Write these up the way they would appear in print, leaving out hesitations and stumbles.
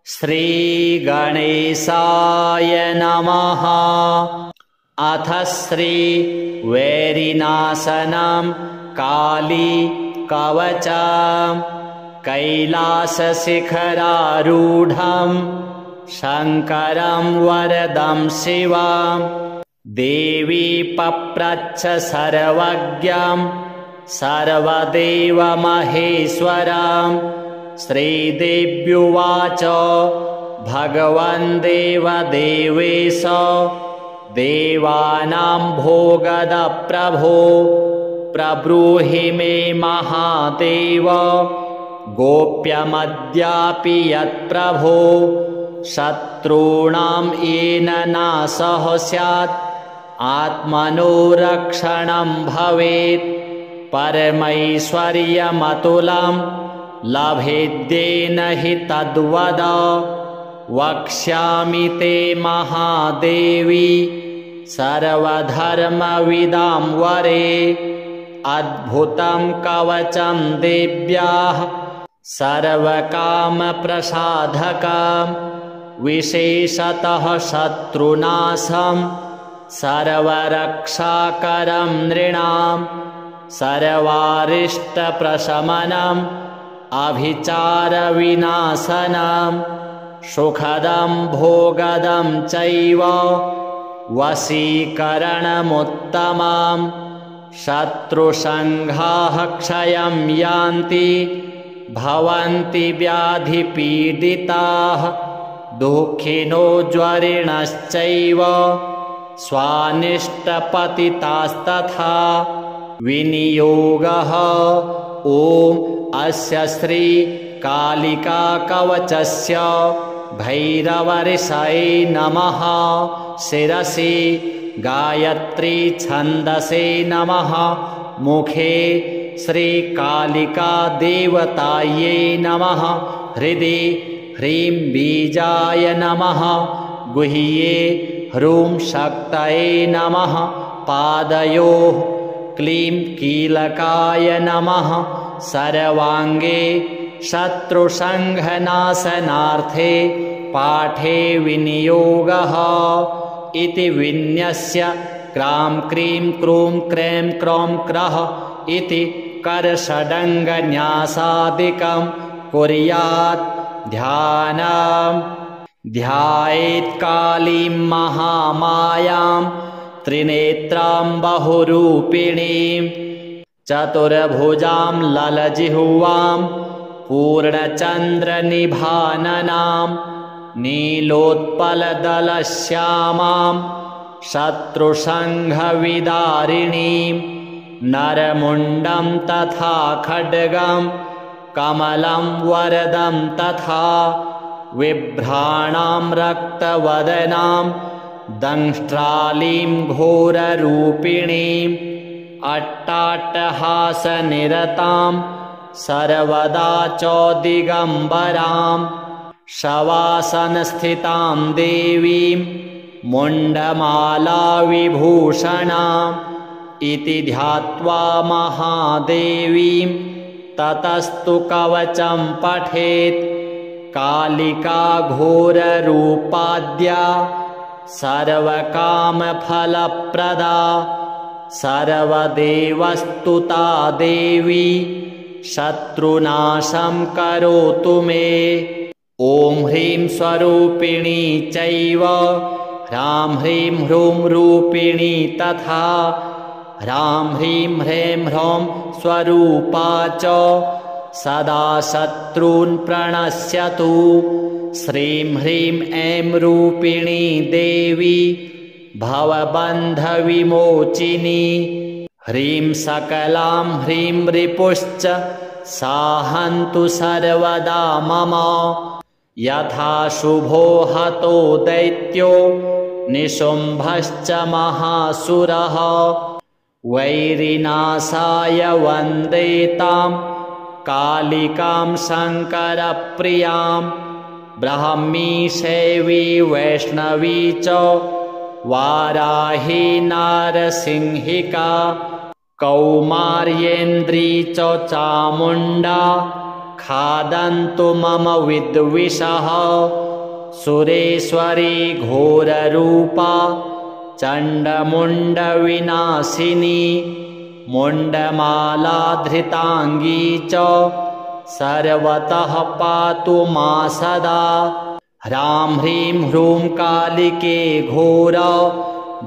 श्रीगणेशाय नमः। अथ श्रीवैरिनाशनं काली कवचम्। कैलासशिखरारूढं शङ्करं वरदं शिवं। देवी पप्रच्छ सर्वज्ञं सर्वदेवमहेश्वरं। श्रीदेव्युवाच भगवन् देवदेवेश देवानां भोगद प्रभो प्रब्रूहि मे महादेव गोप्यमद्यापि यत्प्रभो शत्रूणां येन नाशः स्यात् आत्मनो रक्षणं भवेत् परमैश्वर्यमतुलं लभेद्येन हि तद्वद वक्ष्यामि ते महादेवी सर्वधर्मविदां वरे अद्भुतं कवचं देव्याः सर्वकामप्रसाधकं विशेषतः शत्रुनाशं सर्वरक्षाकरं नृणां सर्वारिष्टप्रशमनम् अभिचारविनाशनं सुखदं भोगदं चैव वशीकरणमुत्तमं शत्रुसङ्घाः क्षयं यान्ति भवन्ति व्याधिपीडिताः दुःखिनो ज्वरिणश्चैव स्वानिष्टपतितास्तथा विनियोगः। ॐ अस्य श्री कालिका कवचस्य भैरवऋषये नमः। शिरसि गायत्री छन्दसे नमः। मुखे श्रीकालिका देवतायै नमः। हृदि ह्रीं बीजाय नमः। गुह्ये ह्रूं शक्तये नमः। पादयोः क्लीं कीलकाय नमः। सर्वाङ्गे शत्रुसङ्घनाशनार्थे पाठे विनियोगः इति विन्यस्य क्रां क्रीं क्रूं क्रें क्रौं क्रः इति करषडङ्गन्यासादिकं कुर्यात्। ध्यानम् ध्यायेत् कालीं महामायां त्रिनेत्रां बहुरूपिणीं चतुर्भुजां ललजिह्वां पूर्णचन्द्रनिभाननां नीलोत्पलदलश्यामां शत्रुसङ्घविदारिणीं नरमुण्डं तथा खड्गं कमलं वरदं तथा विभ्राणां रक्तवदनां दंष्ट्रालीं घोररूपिणीम् अट्टाट्टहासनिरतां सर्वदा चौदिगम्बरां शवासनस्थितां देवीं मुण्डमालाविभूषणाम् इति ध्यात्वा महादेवीं ततस्तु कवचं पठेत्। कालिका घोररूपाद्या सर्वकामफलप्रदा सर्वदेवस्तुता देवी शत्रुनाशं करोतु मे। ॐ ह्रीं स्वरूपिणी चैव ह्रां ह्रीं ह्रूं रूपिणी तथा ह्रां ह्रीं ह्रें ह्रौं स्वरूपा च सदा शत्रून् प्रणश्यतु। श्रीं ह्रीं ऐं रूपिणी देवी भवबन्धविमोचिनी। ह्रीं सकलां ह्रीं रिपुश्च साहन्तु सर्वदा मम। यथा शुभो हतो दैत्यो निशुम्भश्च महासुरः वैरिनाशाय वन्दे तां कालिकां शङ्करप्रियां। ब्राह्मी शैवी वैष्णवी च वाराही नारसिंहिका कौमार्येन्द्री च चामुण्डा खादन्तु मम विद्विषः सुरेश्वरी घोररूपा चण्डमुण्डविनाशिनी मुण्डमालाधृताङ्गी च सर्वतः पातु मा सदा। ह्रां ह्रीं ह्रूं कालिके घोर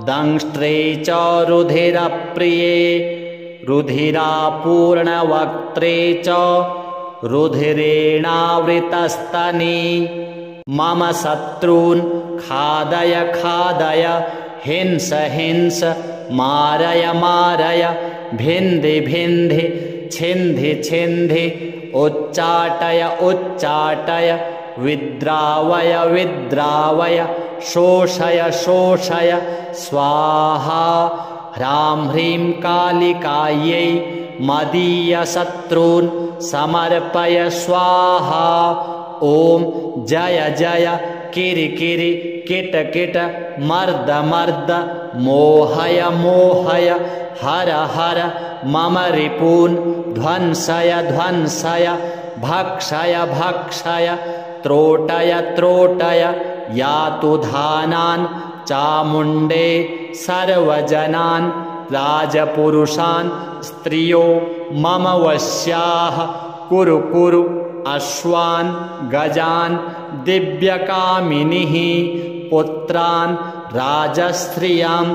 दंष्ट्रे च रुधिरप्रिये रुधिरापूर्णवक्त्रे च रुधिरेणावृतस्तनी। मम शत्रून् खादय खादय हिंस हिंस मारय मारय भिन्धि भिन्धि छिन्धि छिन्धि उच्चाटय उच्चाटय विद्रावय विद्रावय शोषय शोषय स्वाहा। ह्रां ह्रीं कालिकायै मदीयशत्रून् समर्पय स्वाहा। ॐ जय जय किरिकिरि किट किट मर्द मर्द मोहय मोहय हर हर मम रिपून् ध्वंसय ध्वंसय भक्षय भक्षय त्रोटय त्रोटय यातु धानान् चामुण्डे सर्वजनान् राजपुरुषान् स्त्रियो मम वश्याः कुरु कुरु अश्वान् गजान् दिव्यकामिनीः पुत्रान् राजस्त्रियां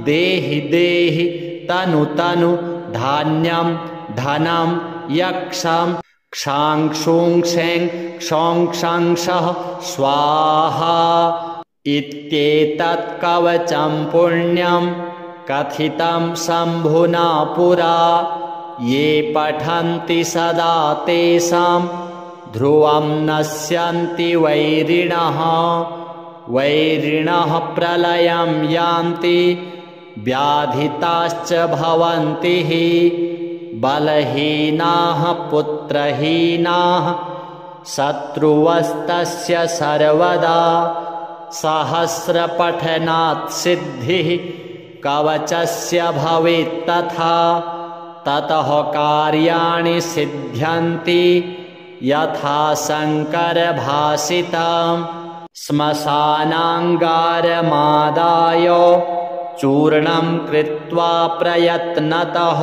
देहि देहि तनु तनु धान्यं धनं यक्षं क्षां क्षूं क्षें क्षौं क्षं क्षः स्वाहा। इत्येतत् कवचं पुण्यं कथितं शम्भुना पुरा ये पठन्ति सदा तेषां ध्रुवं नश्यन्ति वैरिणः। वैरिणः प्रलयं यान्ति व्याधिताश्च भवन्ति हि बलहीनाः पुत्रहीनाः शत्रुवस्तस्य सर्वदा। सहस्रपठनात् सिद्धिः कवचस्य भवेत् तथा ततः कार्याणि सिद्ध्यन्ति यथा शङ्करभाषितम्। श्मशानाङ्गारमादाय चूर्णं कृत्वा प्रयत्नतः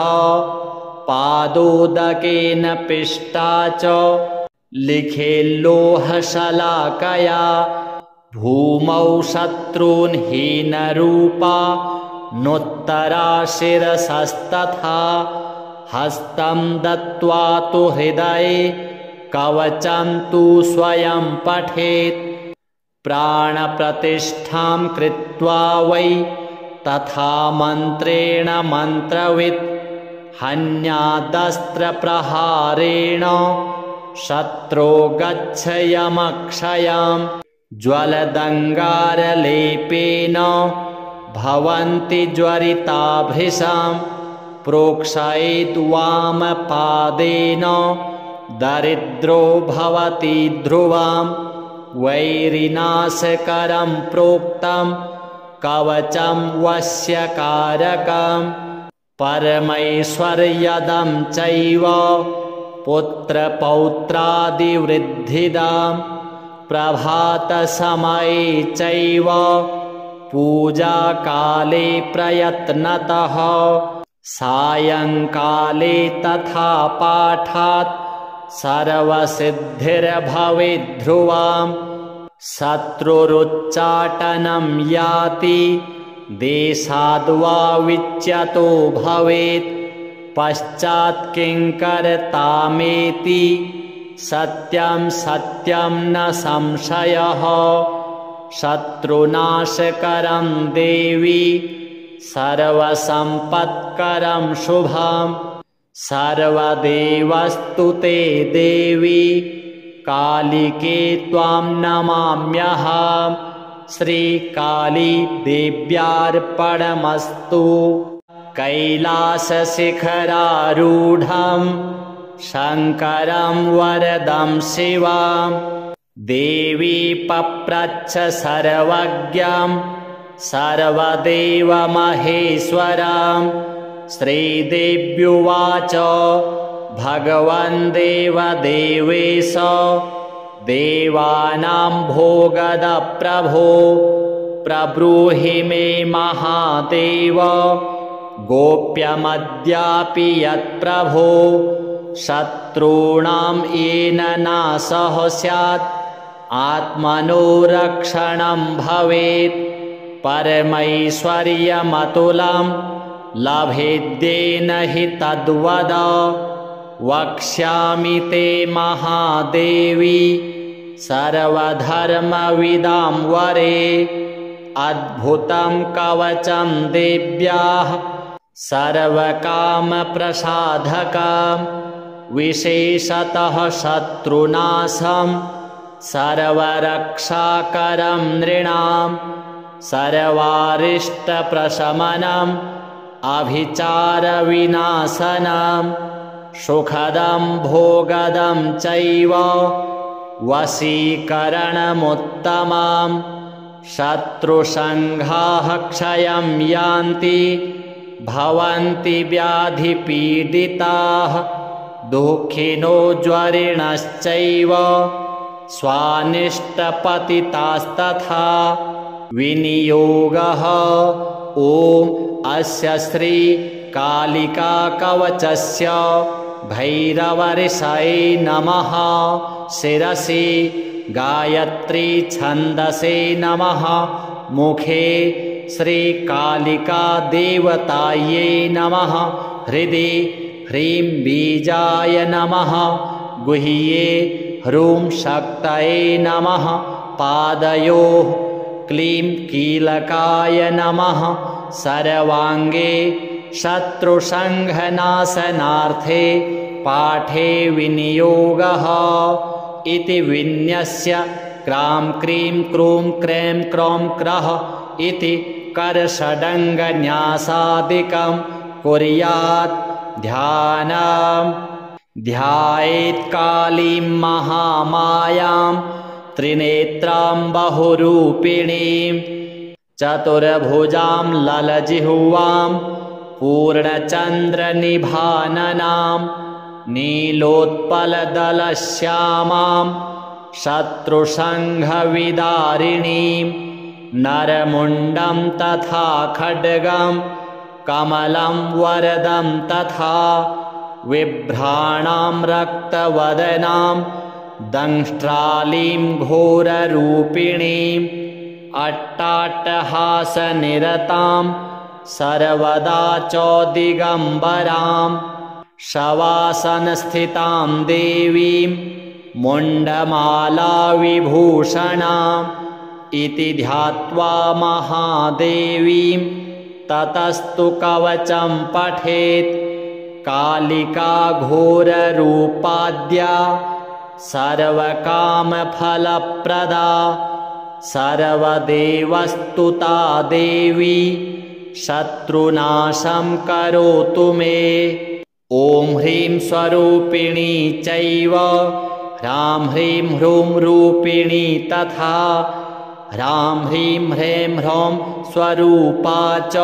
पादोदकेन पिष्टा च लिखेल्लोहशलाकया भूमौ शत्रून् हीनरूपा नोत्तरा शिरसस्तथा हस्तं दत्त्वा तु हृदये कवचं तु स्वयं पठेत् प्राणप्रतिष्ठां कृत्वा वै तथा मन्त्रेण मन्त्रवित् हन्यादस्त्रप्रहारेण शत्रो गच्छयमक्षयं ज्वलदङ्गारलेपेन भवन्ति ज्वरिताभृशां प्रोक्षयेत् वामपादेन दरिद्रो भवति ध्रुवां वैरिनाशकरं प्रोक्तं कवचं वश्यकारकं परमैश्वर्यदं चैव पुत्रपौत्रादिवृद्धिदां प्रभातसमये चैव पूजाकाले प्रयत्नतः सायङ्काले तथा पाठात् सर्वसिद्धिर्भवेद्ध्रुवां शत्रुरुच्चाटनं याति देशाद्वा विच्यतो भवेत् पश्चात् किङ्कर्तामेति सत्यं सत्यं न संशयः शत्रुनाशकरं देवी सर्वसम्पत्करं शुभं सर्वदेवस्तु ते देवी कालिके त्वां नमाम्यहम् श्रीकाली देव्यार्पणमस्तु। कैलासशिखरारूढं शङ्करं वरदं शिवं देवी पप्रच्छ सर्वज्ञं सर्वदेवमहेश्वरं श्रीदेव्युवाच भगवन् देवदेवेश देवानां भोगद प्रभो प्रब्रूहि मे महादेव गोप्यमद्यापि यत्प्रभो शत्रूणां येन नाशः स्यात् आत्मनो रक्षणं भवेत् परमैश्वर्यमतुलं लभेद्येन हि तद्वद वक्ष्यामि ते महादेवी सर्वधर्मविदां वरे अद्भुतं कवचं देव्याः सर्वकामप्रसाधकं विशेषतः शत्रुनाशं सर्वरक्षाकरं नृणां सर्वारिष्टप्रशमनम् अभिचारविनाशनं सुखदं भोगदं चैव वशीकरणमुत्तमं शत्रुसङ्घाः क्षयं यान्ति भवन्ति व्याधिपीडिताः दुःखिनो ज्वरिणश्चैव स्वानिष्टपतितास्तथा विनियोगः ॐ अस्य श्री कालिका कवचस्य भैरवऋषये नमः शिरसि गायत्री छन्दसे नमः मुखे श्रीकालिका देवतायै नमः हृदि ह्रीं बीजाय नमः गुह्ये ह्रूं शक्तये नमः पादयोः क्लीं कीलकाय नमः सर्वाङ्गे शत्रुसङ्घनाशनार्थे पाठे विनियोगः इति विन्यस्य क्रां क्रीं क्रूं क्रें क्रौं क्रः इति करषडङ्गन्यासादिकं कुर्यात् ध्यानं ध्यायेत् कालीं महामायां त्रिनेत्रां बहुरूपिणीं चतुर्भुजां ललजिह्वां पूर्णचन्द्रनिभाननां नीलोत्पलदलश्यामां शत्रुसङ्घविदारिणीं नरमुण्डं तथा खड्गं कमलं वरदं तथा विभ्राणां रक्तवदनां दंष्ट्रालीं घोररूपिणीम् अट्टाट्टहासनिरतां सर्वदा चौदिगम्बरां शवासनस्थितां देवीं मुण्डमालाविभूषणाम् इति ध्यात्वा महादेवीं ततस्तु कवचं पठेत् कालिका घोररूपाद्या सर्वकामफलप्रदा सर्वदेवस्तुता देवी शत्रुनाशं करोतु मे ॐ ह्रीं स्वरूपिणी चैव ह्रां ह्रीं ह्रूं रूपिणी तथा ह्रां ह्रीं ह्रें ह्रौं स्वरूपा च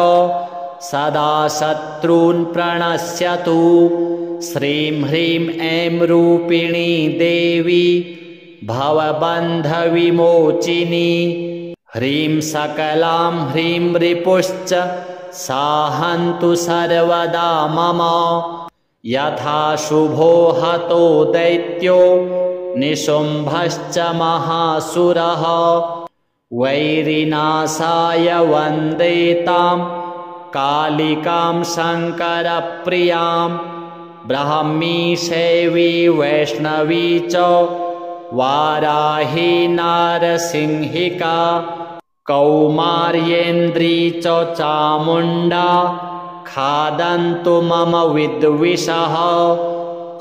सदा शत्रून् प्रणश्यतु श्रीं ह्रीं ऐं रूपिणी देवी भवबन्धविमोचिनी ह्रीं सकलां ह्रीं रिपुश्च साहन्तु सर्वदा मम यथा शुभो हतो दैत्यो निशुम्भश्च महासुरः वैरिनाशाय वन्दे तां कालिकां शङ्करप्रियां ब्राह्मी शैवी वैष्णवी च वाराही नारसिंहिका कौमार्येन्द्री च चामुण्डा खादन्तु मम विद्विषः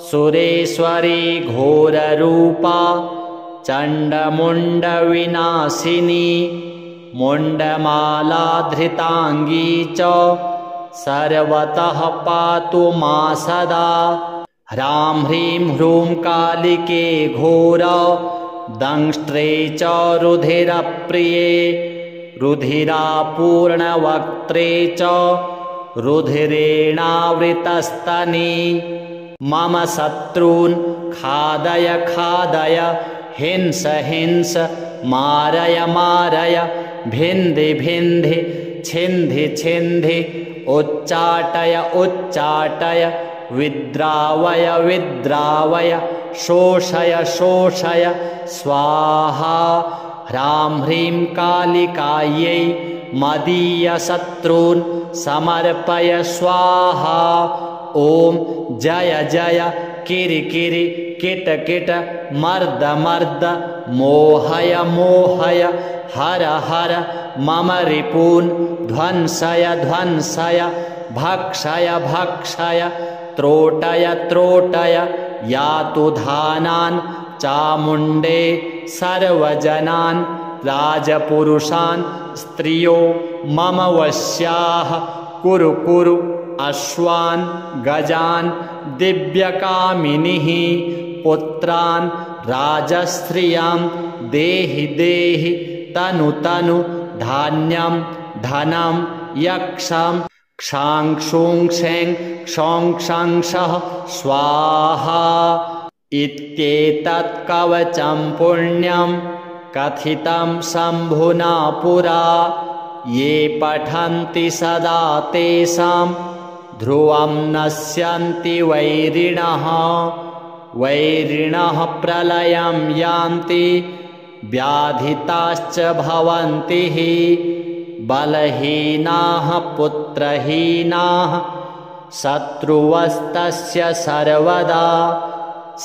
सुरेश्वरी घोररूपा चण्डमुण्डविनाशिनी मुण्डमालाधृताङ्गी च सर्वतः पातु मा सदा ह्रां ह्रीं ह्रूं कालिके घोर दंष्ट्रे च रुधिरप्रिये रुधिरापूर्णवक्त्रे च रुधिरेणावृतस्तनी मम शत्रून् खादय खादय हिंस हिंस मारय मारय भिन्धि भिन्धि छिन्धि छिन्धि उच्चाटय उच्चाटय विद्रावय विद्रावय शोषय शोषय स्वाहा। ह्रां ह्रीं कालिकायै मदीयशत्रून् समर्पय स्वाहा। ॐ जय जय किरि किरि किट किट मर्द मर्द मोहय मोहय हर हर मम रिपून् ध्वंसय ध्वंसय भक्षय भक्षय त्रोटय त्रोटय यातु धानान् चामुण्डे सर्वजनान् राजपुरुषान् स्त्रियो मम वश्याः कुरु कुरु अश्वान् गजान् दिव्यकामिनीः पुत्रान् राजस्त्रियां देहि देहि तनु तनु धान्यं धनं यक्षं क्षांक्षूं क्षें क्षौं क्षंक्षः स्वाहा। इत्येतत् कवचं पुण्यं कथितं शम्भुना पुरा ये पठन्ति सदा तेषां ध्रुवं नश्यन्ति वैरिणः। वैरिणः प्रलयं यान्ति व्याधिताश्च भवन्ति हि बलहीनाः पुत्रहीनाः शत्रुवस्तस्य सर्वदा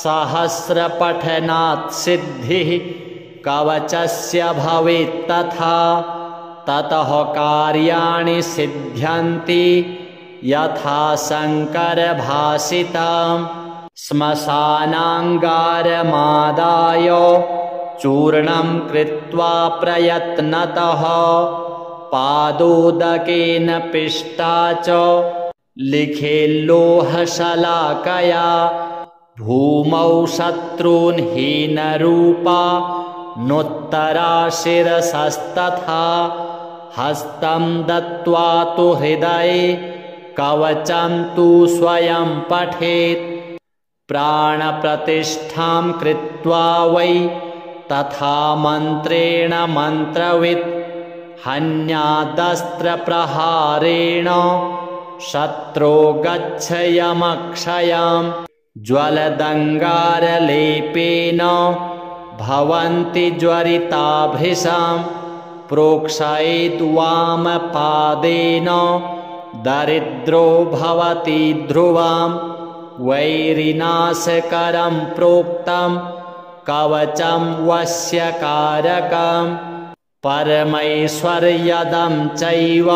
सहस्रपठनात् सिद्धिः कवचस्य भवेत् तथा ततः कार्याणि सिद्ध्यन्ति यथा शङ्करभाषितम्। श्मशानाङ्गारमादाय चूर्णं कृत्वा प्रयत्नतः पादोदकेन पिष्टा च लिखेल्लोहशलाकया भूमौ शत्रून् हीनरूपा नोत्तरा शिरसस्तथा हस्तं दत्त्वा तु हृदये कवचं तु स्वयं पठेत् प्राणप्रतिष्ठां कृत्वा वै तथा मन्त्रेण मन्त्रवित् हन्यादस्त्रप्रहारेण शत्रो गच्छयमक्षयम् ज्वलदङ्गारलेपेन भवन्ति ज्वरिताभृशां प्रोक्षयेत् वामपादेन दरिद्रो भवति ध्रुवां वैरिनाशकरं प्रोक्तं कवचं वश्यकारकं परमैश्वर्यदं चैव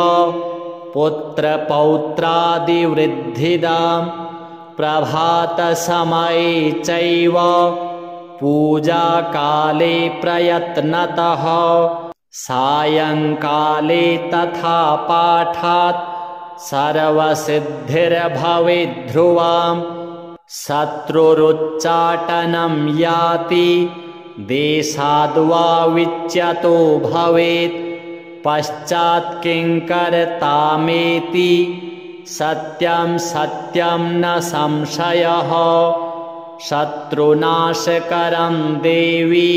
पुत्रपौत्रादिवृद्धिदां प्रभातसमये चैव पूजाकाले प्रयत्नतः सायंकाले तथा पाठात् सर्वसिद्धिर्भवेद्ध्रुवाम् शत्रुरुच्चाटनं याति देशाद्वा विच्यतो भवेत् पश्चात् किंकर्तामेति सत्यं सत्यं न संशयः शत्रुनाशकरं देवी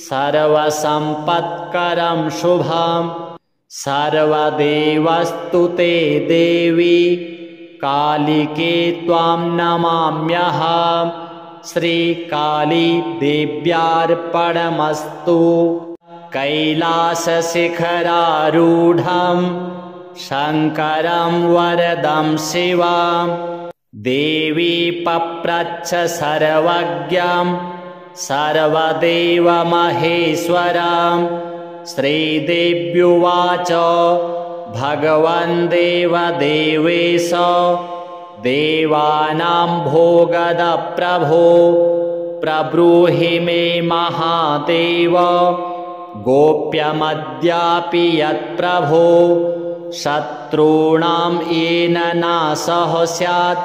सर्वसम्पत्करं शुभं सर्वदेवस्तु ते देवी कालिके त्वां नमाम्यहम् श्रीकाली देव्यार्पणमस्तु कैलासशिखरारूढं शङ्करं वरदं शिवं देवी पप्रच्छ सर्वज्ञं सर्वदेवमहेश्वरं श्रीदेव्युवाच भगवन् देवदेवेश देवानां भोगद प्रभो प्रब्रूहि मे महादेव गोप्यमद्यापि यत्प्रभो शत्रूणां येन नाशः स्यात्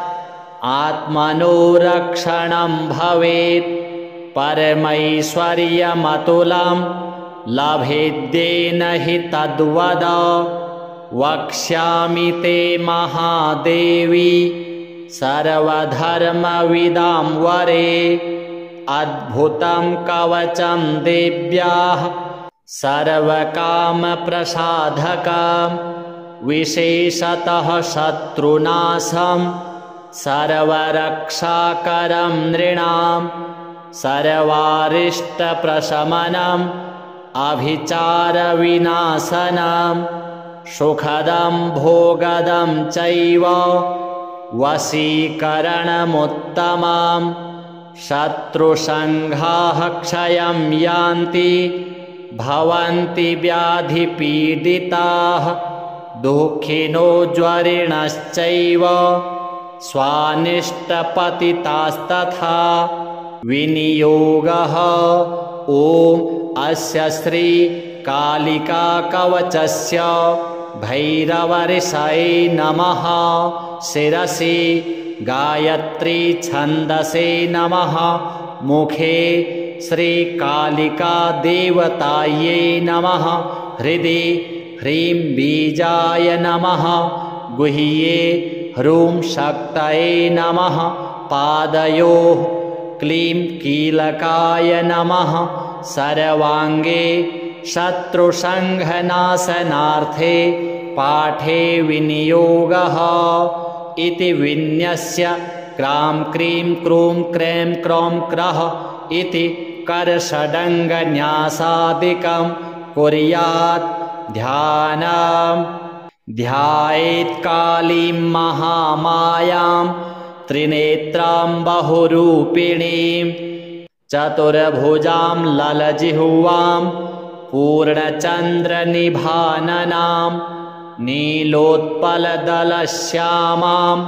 आत्मनो रक्षणं भवेत् परमैश्वर्यमतुलं लभेद्येन हि तद्वद वक्ष्यामि ते महादेवी सर्वधर्मविदां वरे अद्भुतं कवचं देव्याः सर्वकामप्रसाधकं विशेषतः शत्रुनाशं सर्वरक्षाकरं नृणां सर्वारिष्टप्रशमनम् अभिचारविनाशनं सुखदं भोगदं चैव वशीकरणमुत्तमं शत्रुसङ्घाः क्षयं यान्ति भवन्ति व्याधिपीडिताः दुःखिनो ज्वरिणश्चैव स्वानिष्टपतितास्तथा विनियोगः ॐ अस्य श्री कालिका कवचस्य भैरवऋषये नमः शिरसि गायत्री छन्दसे नमः मुखे श्रीकालिका देवतायै नमः हृदि ह्रीं बीजाय नमः गुह्ये ह्रूं शक्तये नमः पादयोः क्लीं कीलकाय नमः सर्वाङ्गे शत्रुसङ्घनाशनार्थे पाठे विनियोगः इति विन्यस्य क्रां क्रीं क्रूं क्रें क्रौं क्रः इति करषडङ्गन्यासादिकं कुर्यात् ध्यानं ध्यायेत् कालीं महामायां त्रिनेत्रां बहुरूपिणीं चतुर्भुजां ललजिह्वां पूर्णचन्द्रनिभाननां नीलोत्पलदलश्यामां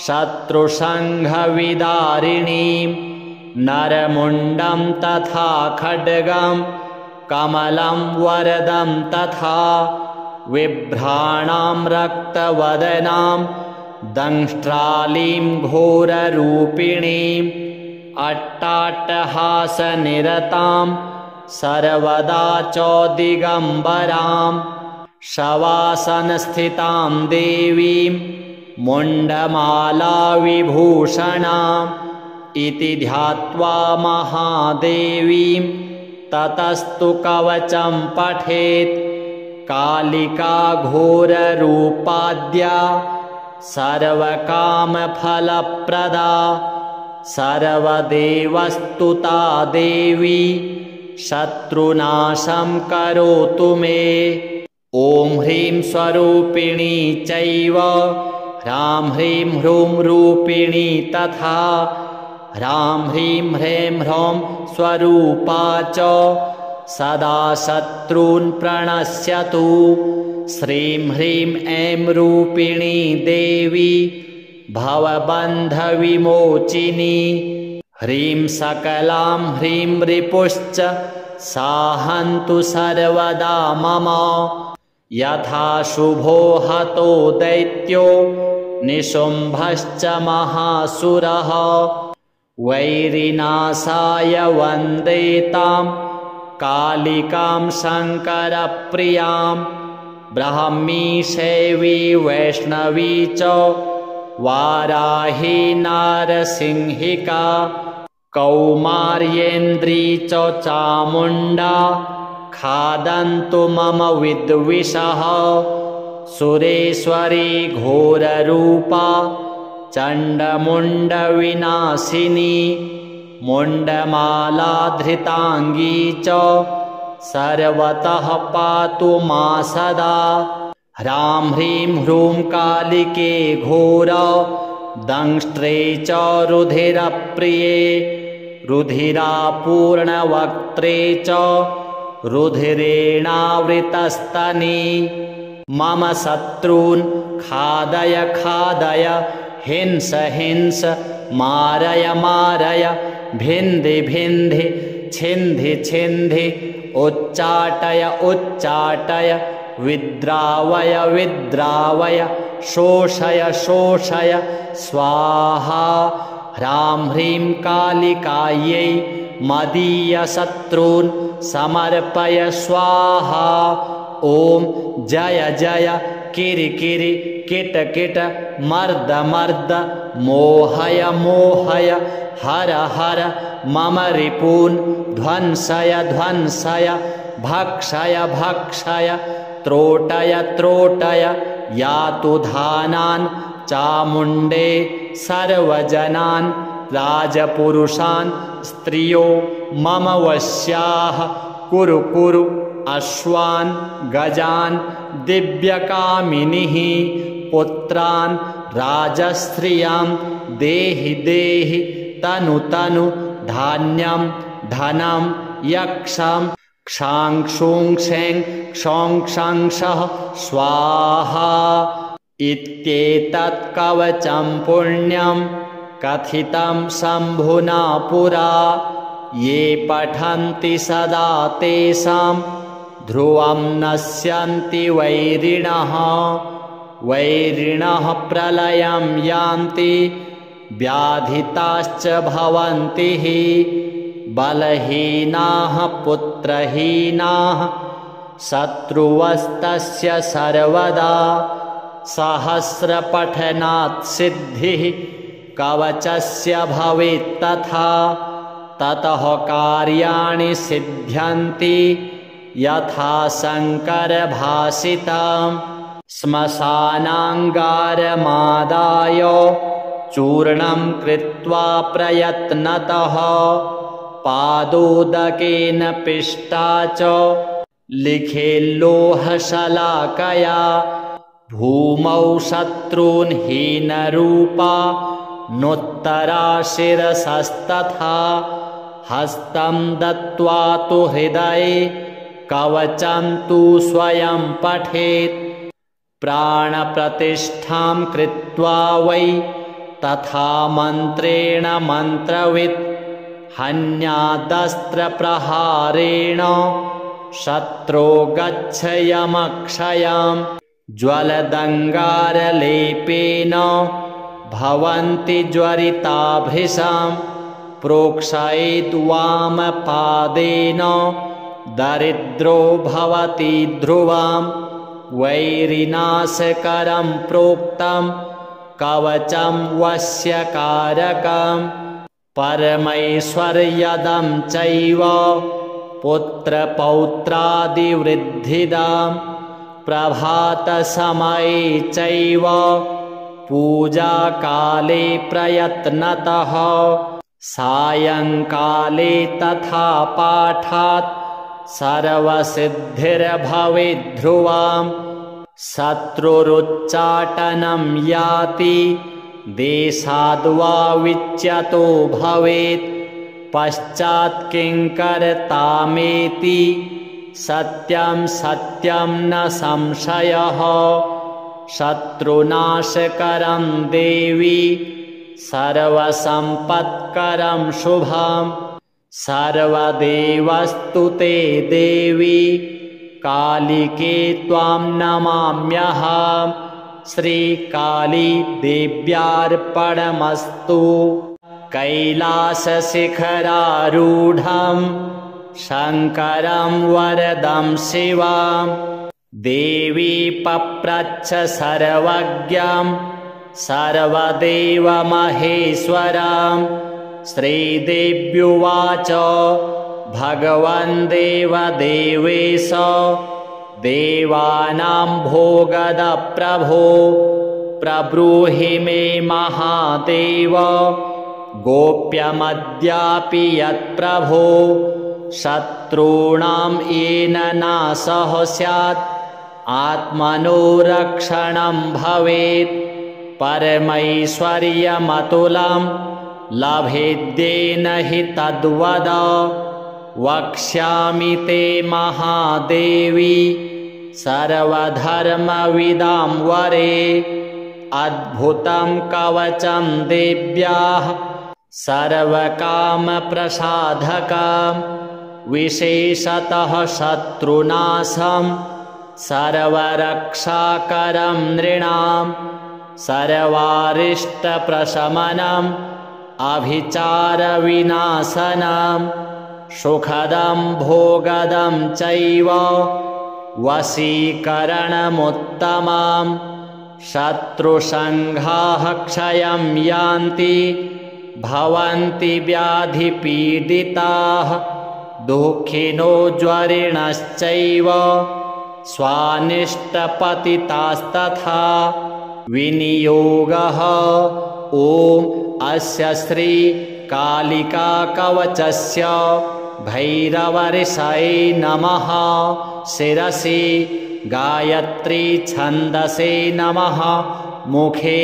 शत्रुसङ्घविदारिणीं नरमुण्डं तथा खड्गं कमलं वरदं तथा विभ्राणां रक्तवदनां दंष्ट्रालीं घोररूपिणीम् अट्टाट्टहासनिरतां सर्वदा चौदिगम्बरां शवासनस्थितां देवीं मुण्डमालाविभूषणाम् इति ध्यात्वा महादेवीं ततस्तु कवचं पठेत् कालिका घोररूपाद्या सर्वकामफलप्रदा सर्वदेवस्तुता देवी शत्रुनाशं करोतु मे ॐ ह्रीं स्वरूपिणी चैव ह्रां ह्रीं ह्रूं रूपिणी तथा ह्रां ह्रीं ह्रें ह्रौं स्वरूपा च सदा शत्रून् प्रणश्यतु श्रीं ह्रीं ऐं रूपिणी देवी भवबन्धविमोचिनी ह्रीं सकलां ह्रीं रिपुश्च साहन्तु सर्वदा मम यथा शुभो हतो दैत्यो निशुम्भश्च महासुरः वैरिनाशाय वन्दे तां कालिकां शङ्करप्रियां ब्राह्मी शैवी वैष्णवी च वाराही नारसिंहिका कौमार्येन्द्री च चामुण्डा खादन्तु मम विद्विषः सुरेश्वरी घोररूपा चण्डमुण्डविनाशिनी मुण्डमालाधृताङ्गी च सर्वतः पातु मा सदा ह्रां ह्रीं ह्रूं कालिके घोर दंष्ट्रे च रुधिरप्रिये रुधिरापूर्णवक्त्रे च रुधिरेणावृतस्तनी मम शत्रून् खादय खादय हिंस हिंस मारय मारय भिन्धि भिन्धि छिन्धि छिन्धि उच्चाटय उच्चाटय विद्रावय विद्रावय शोषय शोषय स्वाहा ह्रां ह्रीं कालिकायै मदीयशत्रून् समर्पय स्वाहा ॐ जय जय किरि किरि किट किट मर्द मर्द मोहय मोहय हर हर मम रिपून् ध्वंसय ध्वंसय भक्षय भक्षय त्रोटय त्रोटय यातु धानान् चामुण्डे सर्वजनान् राजपुरुषान् स्त्रियो मम वश्याः कुरु कुरु अश्वान् गजान् दिव्यकामिनीः पुत्रान् राजस्त्रियां देहि देहि तनु तनु धान्यं धनं यक्षं क्षांक्षुंक्षें क्षौंक्षंक्षः स्वाहा इत्येतत् कवचं पुण्यं कथितं शम्भुना पुरा ये पठन्ति सदा तेषां ध्रुवं नश्यन्ति वैरिणः वैरिणः प्रलयं यान्ति व्याधिताश्च भवन्ति हि बलहीनाः पुत्रहीनाः शत्रुवस्तस्य सर्वदा सहस्रपठनात् सिद्धिः कवचस्य भवेत् तथा ततः कार्याणि सिद्ध्यन्ति यथा शङ्करभाषितम् श्मशानाङ्गारमादाय चूर्णं कृत्वा प्रयत्नतः पादोदकेन पिष्टा च लिखेल्लोहशलाकया भूमौ शत्रून् हीनरूपा नोत्तरा शिरसस्तथा हस्तं दत्त्वा तु हृदये कवचं तु स्वयं पठेत् प्राणप्रतिष्ठां कृत्वा वै तथा मन्त्रेण मन्त्रवित् हन्यादस्त्रप्रहारेण शत्रो गच्छयमक्षयं ज्वलदङ्गारलेपेन भवन्ति ज्वरिताभृशां प्रोक्षयेद् वामपादेन दरिद्रो भवति ध्रुवां वैरिनाशकरं प्रोक्तं कवचं वश्यकारकं परमैश्वर्यदं चैव पुत्रपौत्रादिवृद्धिदां प्रभातसमये चैव पूजाकाले प्रयत्नतः सायङ्काले तथा पाठात् सर्वसिद्धिर्भवेद्ध्रुवां शत्रुरुच्चाटनं याति देशाद्वा विच्यतो भवेत् पश्चात् किङ्कर्तामेति सत्यं सत्यं न संशयः शत्रुनाशकरं देवी सर्वसम्पत्करं शुभं सर्वदेवस्तु ते देवी कालिके त्वां नमाम्यहं श्रीकाली देव्यार्पणमस्तु कैलासशिखरारूढं शङ्करं वरदं शिवं देवी पप्रच्छ सर्वज्ञं सर्वदेवमहेश्वरं श्रीदेव्युवाच भगवन् देवदेवेश देवानां भोगद प्रभो प्रब्रूहि मे महादेव गोप्यमद्यापि यत्प्रभो शत्रूणां येन नाशः स्यात् आत्मनो रक्षणं भवेत् परमैश्वर्यमतुलं लभेद्येन हि तद्वद वक्ष्यामि ते महादेवी सर्वधर्मविदां वरे अद्भुतं कवचं देव्याः सर्वकामप्रसाधकं विशेषतः शत्रुनाशं सर्वरक्षाकरं नृणां सर्वारिष्टप्रशमनम् अभिचारविनाशनं सुखदं भोगदं चैव वशीकरणमुत्तमं शत्रुसङ्घाः क्षयं यान्ति भवन्ति व्याधिपीडिताः दुःखिनो ज्वरिणश्चैव स्वानिष्टपतितास्तथा विनियोगः ॐ अस्य श्री कालिका कवचस्य भैरवऋषये नमः शिरसि गायत्री छन्दसे नमः मुखे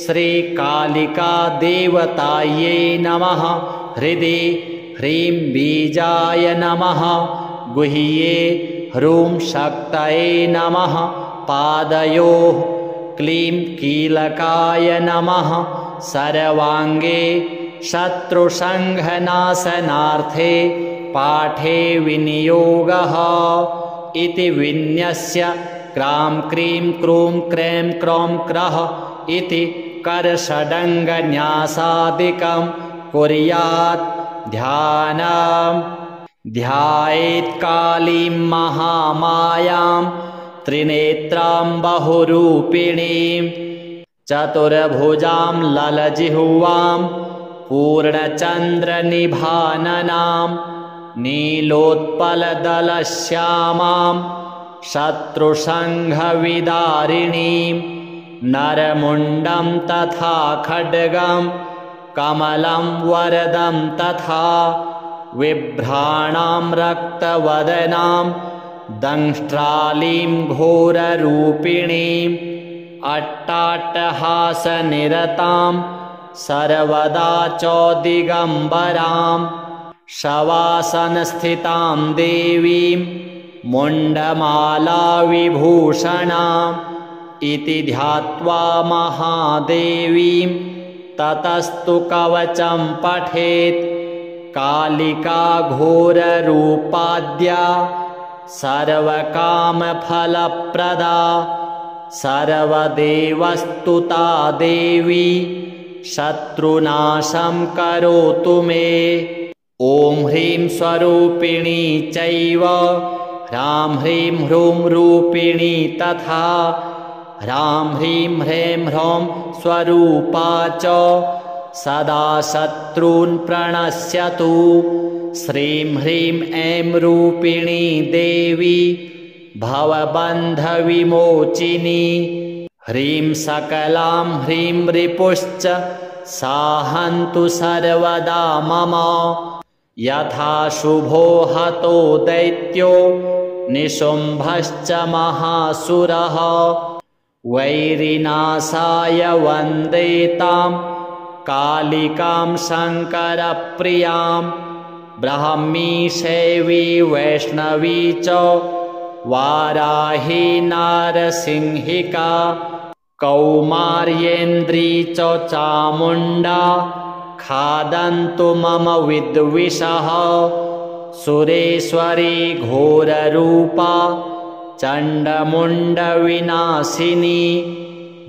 श्रीकालिका देवतायै नमः हृदि ह्रीं बीजाय नमः गुह्ये ह्रूं शक्तये नमः पादयोः क्लीं कीलकाय नमः सर्वाङ्गे शत्रुसङ्घनाशनार्थे पाठे विनियोगः इति विन्यस्य क्रां क्रीं क्रूं क्रें क्रौं क्रः इति करषडङ्गन्यासादिकं कुर्यात् ध्यानम् ध्यायेत् कालीं महामायां त्रिनेत्रां बहुरूपिणीं चतुर्भुजां ललजिह्वां पूर्णचन्द्रनिभाननां नीलोत्पलदलश्यामां शत्रुसङ्घविदारिणीं नरमुण्डं तथा खड्गं कमलं वरदं तथा विभ्राणां रक्तवदनां दंष्ट्रालीं घोररूपिणीम् अट्टाट्टहासनिरतां सर्वदा चौदिगम्बरां शवासनस्थितां देवीं मुण्डमालाविभूषणाम् इति ध्यात्वा महादेवीं ततस्तु कवचं पठेत् कालिका घोररूपाद्या सर्वकामफलप्रदा सर्वदेवस्तुता देवी शत्रुनाशं करोतु मे ॐ ह्रीं स्वरूपिणी चैव ह्रां ह्रीं ह्रूं रूपिणी तथा ह्रां ह्रीं ह्रें ह्रौं स्वरूपा च सदा शत्रून् प्रणश्यतु श्रीं ह्रीं ऐं रूपिणी देवी भवबन्धविमोचिनी ह्रीं सकलां ह्रीं रिपुश्च साहन्तु सर्वदा मम यथा शुभो हतो दैत्यो निशुम्भश्च महासुरः वैरिनाशाय वन्दे तां कालिकां शङ्करप्रियां ब्राह्मी शैवी वैष्णवी च वाराही नारसिंहिका कौमार्येन्द्री च चामुण्डा खादन्तु मम विद्विषः सुरेश्वरी घोररूपा चण्डमुण्डविनाशिनी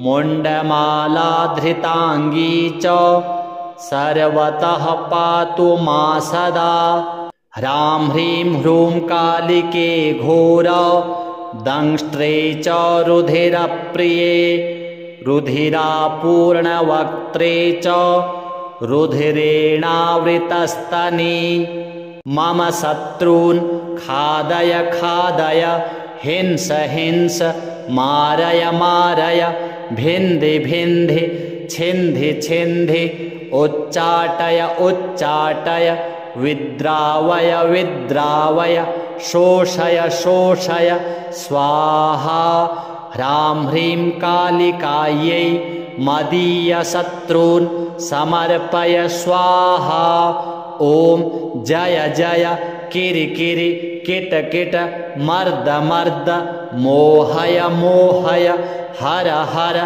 मुण्डमालाधृताङ्गी च सर्वतः पातु मा सदा ह्रां ह्रीं ह्रूं कालिके घोर दंष्ट्रे च रुधिरप्रिये रुधिरापूर्णवक्त्रे च रुधिरेणावृतस्तनी मम शत्रून् खादय खादय हिंस हिंस मारय मारय भिन्धि भिन्धि छिन्धि छिन्धि उच्चाटय उच्चाटय विद्रावय विद्रावय शोषय शोषय स्वाहा ह्रां ह्रीं कालिकायै मदीयशत्रून् समर्पय स्वाहा ॐ जय जय किरि किरि किट किट मर्द मर्द मोहय मोहय हर हर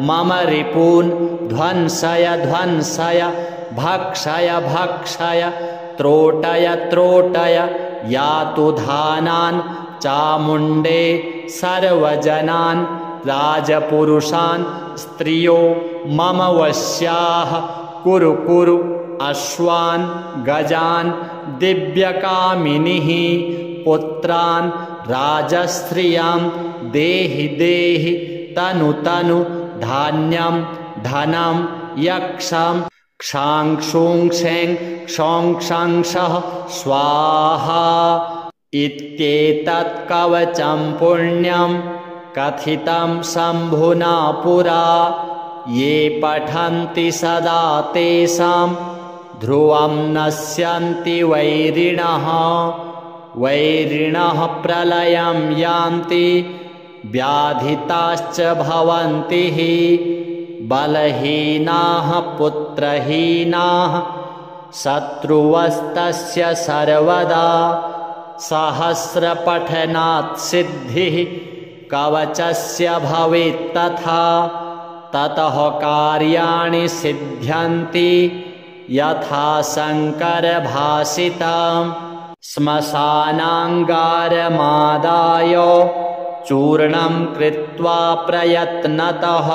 मम रिपून् ध्वंसय ध्वंसय भक्षय भक्षय त्रोटय त्रोटय यातु धानान् चामुण्डे सर्वजनान् राजपुरुषान् स्त्रियो मम वश्याः कुरु कुरु अश्वान् गजान् दिव्यकामिनीः पुत्रान् राजस्त्रियां देहि देहि तनु तनु धान्यं धनं यक्षं क्षां क्षूं क्षें क्षौं क्षं क्षः स्वाहा इत्येतत् कवचं पुण्यं कथितं शम्भुना पुरा ये पठन्ति सदा तेषां ध्रुवं नश्यन्ति वैरिणः वैरिणः प्रलयं यान्ति व्याधिताश्च भवन्ति हि बलहीनाः पुत्रहीनाः शत्रुवस्तस्य सर्वदा सहस्रपठनात् सिद्धिः कवचस्य भवेत् तथा ततः कार्याणि सिद्ध्यन्ति यथा शङ्करभाषितम् श्मशानाङ्गारमादाय चूर्णं कृत्वा प्रयत्नतः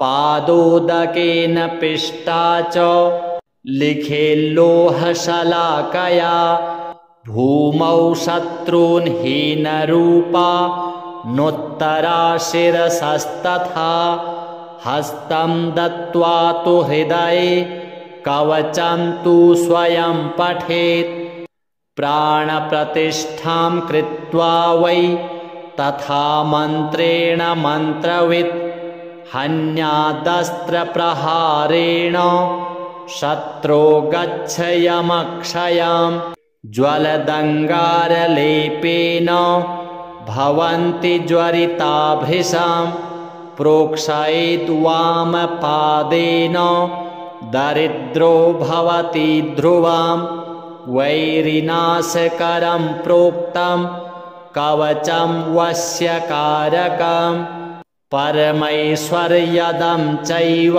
पादोदकेन पिष्टा च लिखेल्लोहशलाकया भूमौ शत्रून् हीनरूपा नोत्तरा शिरसस्तथा हस्तं दत्त्वा तु हृदये कवचं तु स्वयं पठेत् प्राणप्रतिष्ठां कृत्वा वै तथा मन्त्रेण मन्त्रवित् हन्यादस्त्रप्रहारेण शत्रो गच्छयमक्षयं ज्वलदङ्गारलेपेन भवन्ति ज्वरिताभृशां प्रोक्षयेत् वामपादेन दरिद्रो भवति ध्रुवां वैरिनाशकरं प्रोक्तं कवचं वश्यकारकं परमैश्वर्यदं चैव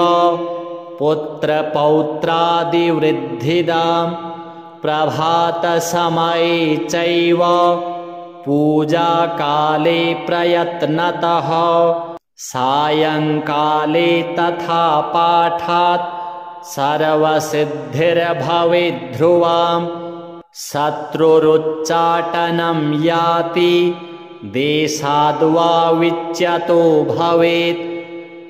पुत्रपौत्रादिवृद्धिदां प्रभातसमये चैव पूजाकाले प्रयत्नतः सायंकाले तथा पाठात् सर्वसिद्धिर्भवेत् ध्रुवां शत्रुरुच्चाटनं याति देशाद्वा विच्यतो भवेत्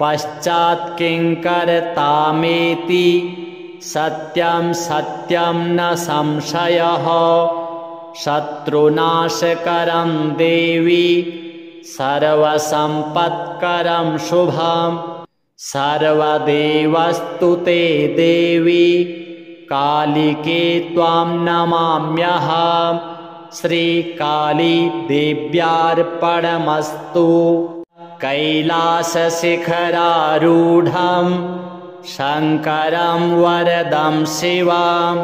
पश्चात् किंकर्तामेति सत्यं सत्यं न संशयः शत्रुनाशकरं देवी सर्वसम्पत्करं शुभं सर्वदेवस्तु ते देवी कालिके त्वां नमाम्यहं श्रीकाली देव्यार्पणमस्तु कैलासशिखरारूढं शङ्करं वरदं शिवं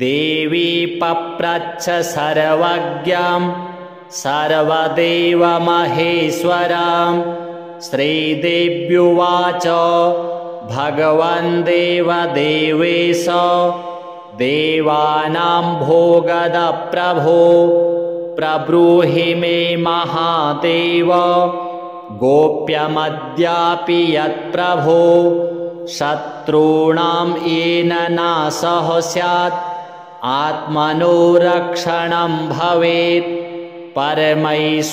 देवी पप्रच्छ सर्वज्ञं सर्वदेवमहेश्वरं श्रीदेव्युवाच भगवन् देवदेवेश देवानां भोगद प्रभो प्रब्रूहि मे महादेव गोप्यमद्यापि यत्प्रभो शत्रूणां येन नाशः स्यात् आत्मनो रक्षणं भवेत् परमैश्वर्यमतुलं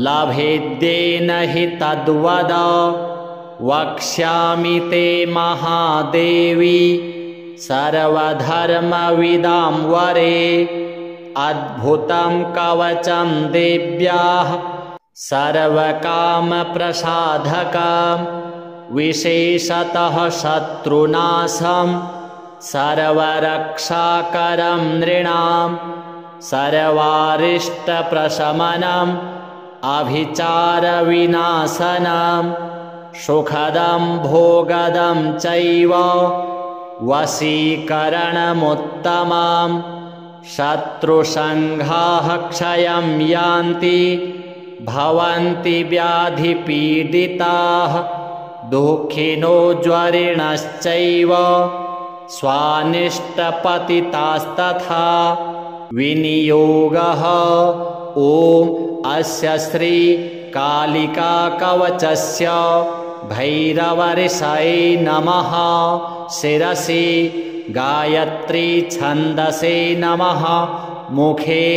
लभेद्येन हि तद्वद वक्ष्यामि ते महादेवी सर्वधर्मविदां वरे अद्भुतं कवचं देव्याः सर्वकामप्रसाधकं विशेषतः शत्रुनाशं सर्वरक्षाकरं नृणां सर्वारिष्टप्रशमनम् अभिचारविनाशनं सुखदं भोगदं चैव वशीकरणमुत्तमं शत्रुसङ्घाः क्षयं यान्ति भवन्ति व्याधिपीडिताः दुःखिनो ज्वरिणश्चैव स्वानिष्टपतितास्तथा विनियोगः ॐ अस्य श्री कालिका कवचस्य भैरवऋषये नमः शिरसि गायत्री छन्दसे नमः मुखे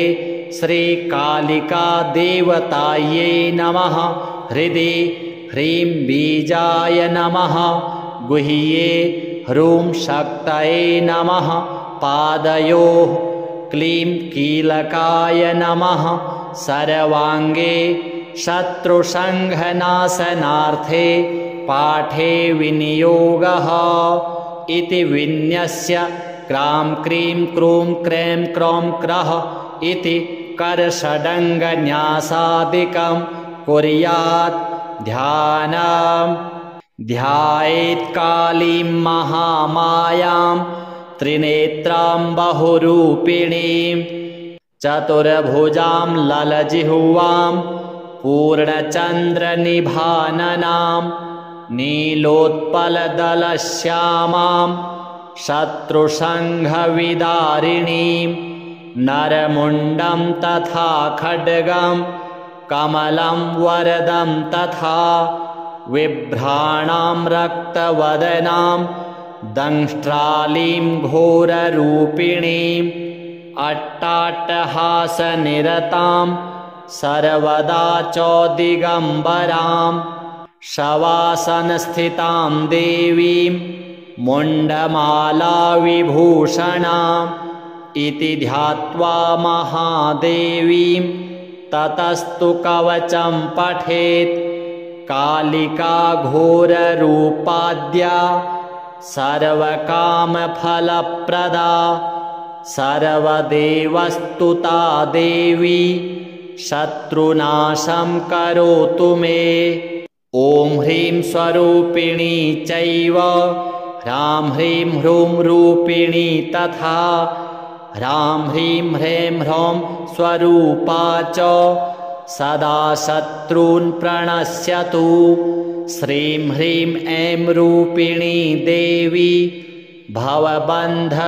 श्रीकालिकादेवतायै नमः। हृदि ह्रीं बीजाय नमः। गुह्ये ह्रूं शक्तये नमः। पादयोः क्लीं कीलकाय नमः। सर्वाङ्गे शत्रुसंघनाशनार्थे पाठे विनियोगः इति विन्यस्य क्रां क्रीं क्रूं क्रें क्रौं क्रः इति करषडङ्गन्यासादिकं कुर्यात्। ध्यानम् ध्यायेत् कालीं महामायां त्रिनेत्रां बहुरूपिणीं चतुर्भुजां ललजिह्वां पूर्णचन्द्रनिभाननां नीलोत्पलदलश्यामां शत्रुसंघविदारिणीं नरमुण्डं तथा खड्गं कमलं वरदं तथा विभ्राणां रक्तवदनां दंष्ट्रालीं घोररूपिणीं अट्टाट्टहासनिरतां सर्वदा चौदिगम्बरां शवासनस्थितां देवीं मुण्डमालाविभूषणाम् इति ध्यात्वा महादेवीं ततस्तु कवचं पठेत्। कालिका घोररूपाद्या सर्वकामफलप्रदा सर्वदेवस्तुता देवी शत्रुनाशं करोतु मे। ॐ ह्रीं स्वरूपिणी चैव ह्रां ह्रीं ह्रूं रूपिणी तथा ह्रां ह्रीं ह्रें ह्रौं स्वरूपा च सदा शत्रून् प्रणश्यतु। श्रीं ह्रीं ऐं रूपिणी देवी भवबन्धविमोचिनी।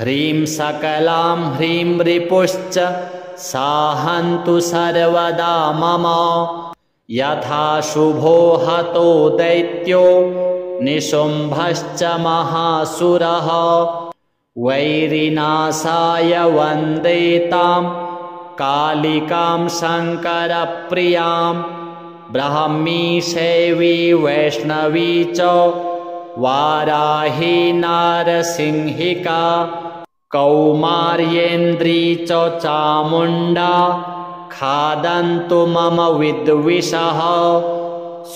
ह्रीं सकलां ह्रीं रिपुश्च साहन्तु सर्वदा मम। यथा शुभो हतो दैत्यो निशुम्भश्च महासुरः वैरिनाशाय वन्दे तां कालिकां शङ्करप्रियां। ब्राह्मी शैवी वैष्णवी च वाराही नारसिंहिका कौमार्येन्द्री च चामुण्डा खादन्तु मम विद्विषः।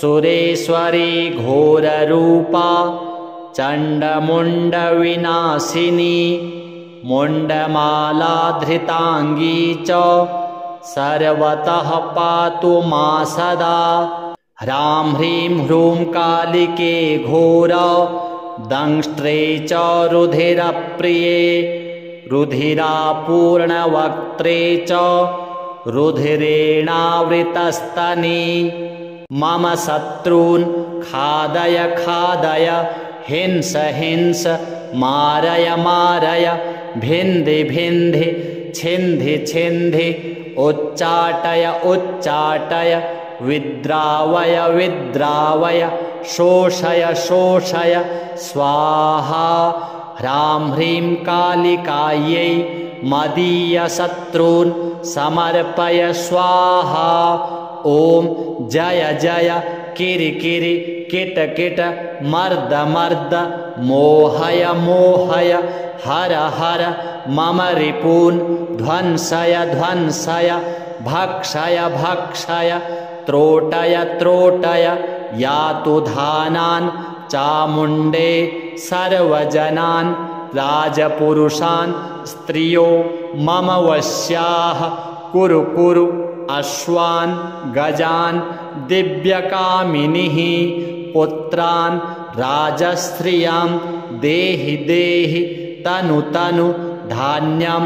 सुरेश्वरी घोररूपा चण्डमुण्डविनाशिनी मुण्डमालाधृताङ्गी च सर्वतः पातु मा सदा। ह्रां ह्रीं ह्रूं कालिके घोर दंष्ट्रे च रुधिरप्रिये रुधिरापूर्णवक्त्रे च रुधिरेणावृतस्तनी। मम शत्रून् खादय खादय हिंस हिंस मारय मारय भिन्धि भिन्धि छिन्धि छिन्धि उच्चाटय उच्चाटय विद्रावय विद्रावय शोषय शोषय स्वाहा। ह्रां ह्रीं कालिकायै मदीयशत्रून् समर्पय स्वाहा। ॐ जय जय किरि किरि किट किट मर्द मर्द मोहय मोहय हर हर मम रिपून् ध्वंसय ध्वंसय भक्षय भक्षय त्रोटय त्रोटय यातु धानान् चामुण्डे सर्वजनान् राजपुरुषान् स्त्रियो मम वश्याः कुरु कुरु अश्वान् गजान् दिव्यकामिनीः पुत्रान् राजस्त्रियां देहि देहि तनु तनु धान्यं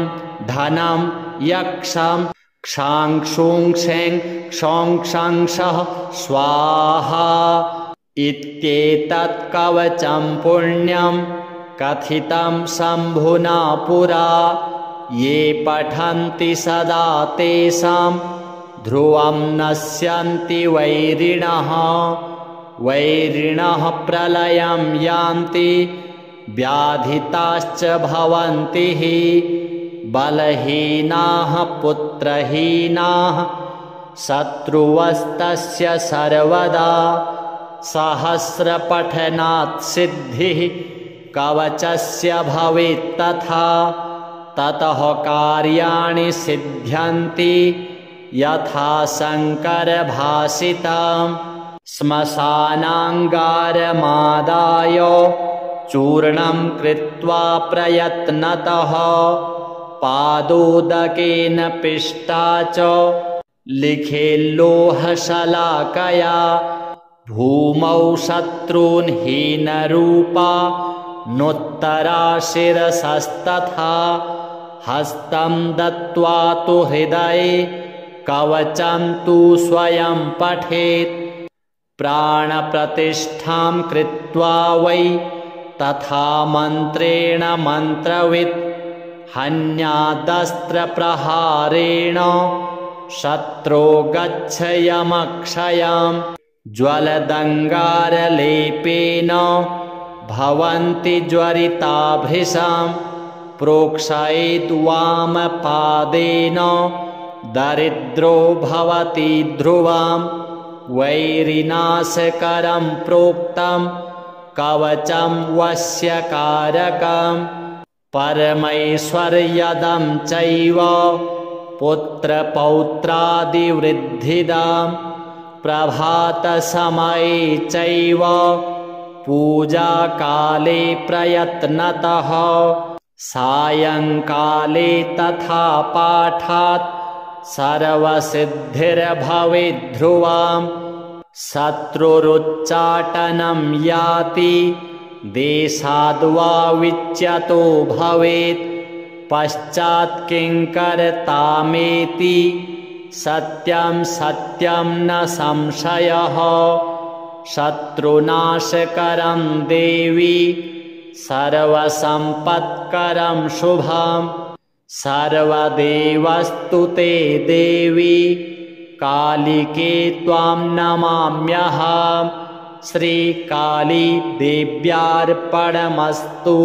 धनं यक्षं क्षां क्षूं क्षें क्षौं क्षं क्षः स्वाहा। इत्येतत् कवचं पुण्यं कथितं शम्भुना पुरा। ये पठन्ति सदा तेषां ध्रुवं नश्यन्ति वैरिणः। वैरिणः प्रलयं यान्ति व्याधिताश्च भवन्ति हि बलहीनाः पुत्रहीनाः शत्रुवस्तस्य सर्वदा सहस्रपठनात् सिद्धिः कवचस्य भवेत् तथा ततः कार्याणि सिद्ध्यन्ति यथा शङ्करभाषितम् श्मशानाङ्गारमादाय चूर्णं कृत्वा प्रयत्नतः पादोदकेन पिष्टा च लिखेल्लोहशलाकया भूमौ शत्रून् हीनरूपा नोत्तरा शिरसस्तथा हस्तं दत्त्वा तु हृदये कवचं तु स्वयं पठेत् प्राणप्रतिष्ठां कृत्वा वै तथा मन्त्रेण मन्त्रवित् हन्यादस्त्रप्रहारेण शत्रो गच्छयमक्षयं ज्वलदङ्गारलेपेन भवन्ति ज्वरिताभृशं प्रोक्षयेद् वामपादेन दरिद्रो भवति ध्रुवं वैरिनाशकरं प्रोक्तं कवचं वश्यकारकं परमैश्वर्यदं चैव पुत्रपौत्रादिवृद्धिदं प्रभातसमये चैव पूजाकाले प्रयत्नतः सायङ्काले तथा पाठात् सर्वसिद्धिर्भवेत् ध्रुवं शत्रुरुच्चाटनं याति देशाद्वा विच्यतो भवेत् पश्चात् किङ्कर्तामेति सत्यं सत्यं न संशयः शत्रुनाशकरं देवी सर्वसम्पत्करं शुभं सर्वदेवस्तु ते देवी कालिके त्वां नमाम्यहं श्रीकाली देव्यार्पणमस्तु।